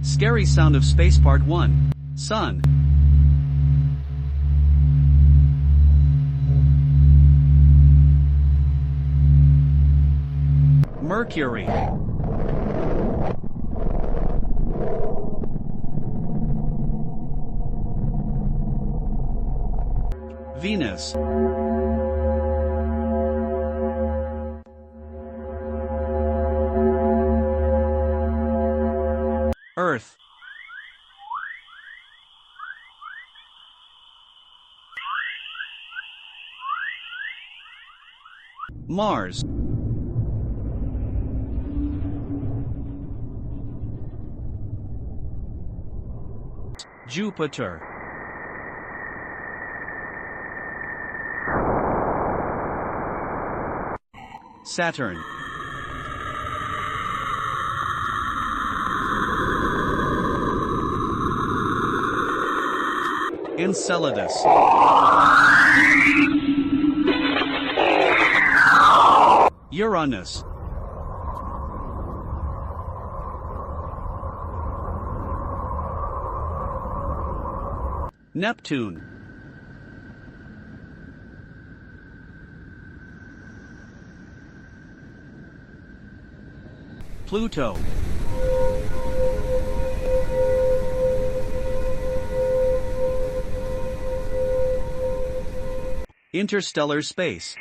Scary sound of space part 1. Sun. Mercury. Venus. Earth. Mars. Jupiter. Saturn. Enceladus. Uranus. Neptune. Pluto. Interstellar space.